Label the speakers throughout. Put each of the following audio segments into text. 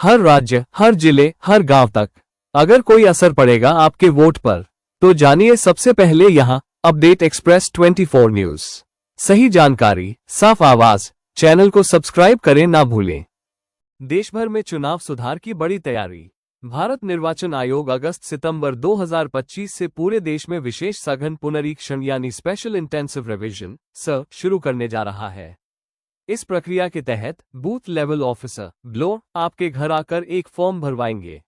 Speaker 1: हर राज्य, हर जिले, हर गांव तक अगर कोई असर पड़ेगा आपके वोट पर, तो जानिए सबसे पहले यहां अपडेट एक्सप्रेस 24 न्यूज। सही जानकारी, साफ आवाज। चैनल को सब्सक्राइब करें ना भूलें। देश भर में चुनाव सुधार की बड़ी तैयारी। भारत निर्वाचन आयोग अगस्त-सितंबर 2025 से पूरे देश में विशेष सघन पुनरीक्षण यानी स्पेशल इंटेंसिव रिवीजन शुरू करने जा रहा है। इस प्रक्रिया के तहत बूथ लेवल ऑफिसर ब्लो आपके घर आकर एक फॉर्म भरवाएंगे।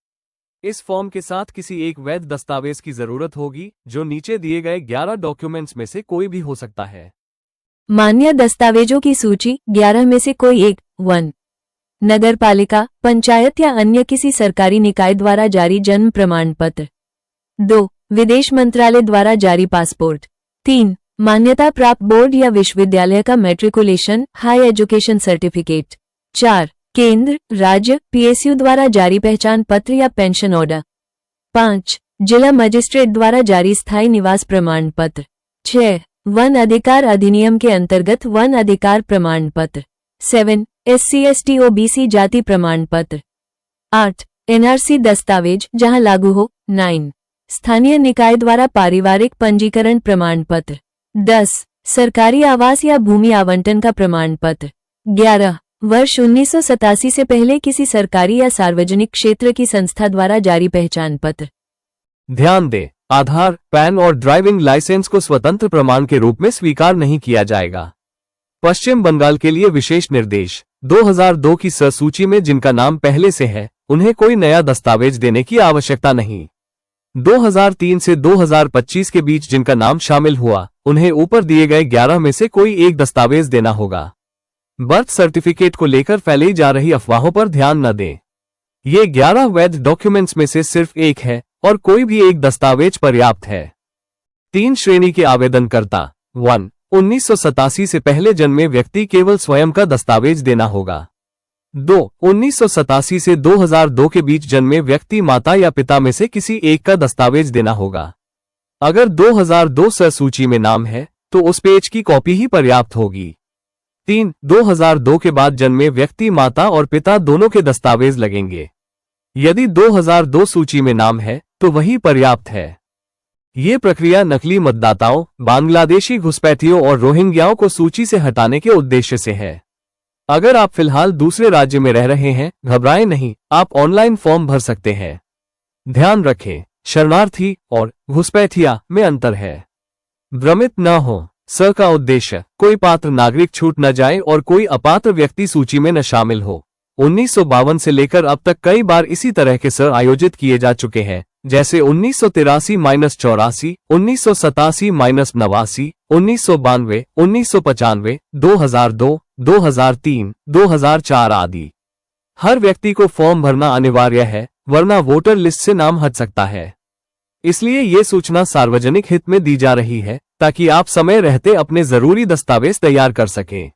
Speaker 1: इस फॉर्म के साथ किसी एक वैध दस्तावेज की जरूरत होगी, जो नीचे दिए गए 11 डॉक्यूमेंट्स में से कोई भी हो सकता है।
Speaker 2: मान्य दस्तावेजों की सूची 11 में से कोई एक। 1. नगर पालिका, पंचायत या अन्य किसी सरकारी निकाय द्वारा जारी जन्म प्रमाण पत्र। 2. विदेश मंत्रालय द्वारा जारी पासपोर्ट। 3. मान्यता प्राप्त बोर्ड या विश्वविद्यालय का मैट्रिकुलेशन हाई एजुकेशन सर्टिफिकेट। 4. केंद्र, राज्य, पीएसयू द्वारा जारी पहचान पत्र या पेंशन ऑर्डर। 5. जिला मजिस्ट्रेट द्वारा जारी स्थायी निवास प्रमाण पत्र। 6. वन अधिकार अधिनियम के अंतर्गत वन अधिकार प्रमाण पत्र। 7. SC/ST OBC जाति प्रमाण पत्र। 8. NRC दस्तावेज जहां लागू हो। 9. स्थानीय निकाय द्वारा पारिवारिक पंजीकरण प्रमाण पत्र। 10. सरकारी आवास या भूमि आवंटन का प्रमाण पत्र। 11. वर्ष 1987 से पहले किसी सरकारी या सार्वजनिक क्षेत्र की संस्था द्वारा जारी पहचान पत्र।
Speaker 1: ध्यान दें, आधार, पैन और ड्राइविंग लाइसेंस को स्वतंत्र प्रमाण के रूप में स्वीकार नहीं किया जाएगा। पश्चिम बंगाल के लिए विशेष निर्देश। 2002 की सूची में जिनका नाम पहले से है, उन्हें कोई नया दस्तावेज देने की आवश्यकता नहीं। 2003 से 2025 के बीच जिनका नाम शामिल हुआ, उन्हें ऊपर दिए गए 11 में से कोई एक दस्तावेज देना होगा। बर्थ सर्टिफिकेट को लेकर फैलाई जा रही अफवाहों पर ध्यान न दें। ये 11 वैध डॉक्यूमेंट्स में से सिर्फ एक है और कोई भी एक दस्तावेज पर्याप्त है। 3 श्रेणी के आवेदनकर्ता। 1. 1987 से पहले जन्मे व्यक्ति केवल स्वयं का दस्तावेज देना होगा। 2. 1987 से 2002 के बीच जन्मे व्यक्ति माता या पिता में से किसी एक का दस्तावेज देना होगा। अगर 2002 सूची में नाम है, तो उस पेज की कॉपी ही पर्याप्त होगी। 3. 2002 के बाद जन्मे व्यक्ति माता और पिता दोनों के दस्तावेज लगेंगे। यदि 2002 सूची में नाम है, तो वही पर्याप्त है। ये प्रक्रिया नकली मतदाताओं, बांग्लादेशी घुसपैठियों और रोहिंग्याओं को सूची से हटाने के उद्देश्य से है। अगर आप फिलहाल दूसरे राज्य में रह रहे हैं, घबराएं नहीं, आप ऑनलाइन फॉर्म भर सकते हैं। ध्यान रखें, शरणार्थी और घुसपैठिया में अंतर है। भ्रमित न हो। का उद्देश्य कोई पात्र नागरिक छूट न जाए और कोई अपात्र व्यक्ति सूची में न शामिल हो। 1952 से लेकर अब तक कई बार इसी तरह के आयोजित किए जा चुके हैं, जैसे 1983-84, 1987-89, 1992, 1995, 2002, 2003, 2004 आदि। हर व्यक्ति को फॉर्म भरना अनिवार्य है, वरना वोटर लिस्ट से नाम हट सकता है। इसलिए ये सूचना सार्वजनिक हित में दी जा रही है, ताकि आप समय रहते अपने जरूरी दस्तावेज तैयार कर सकें।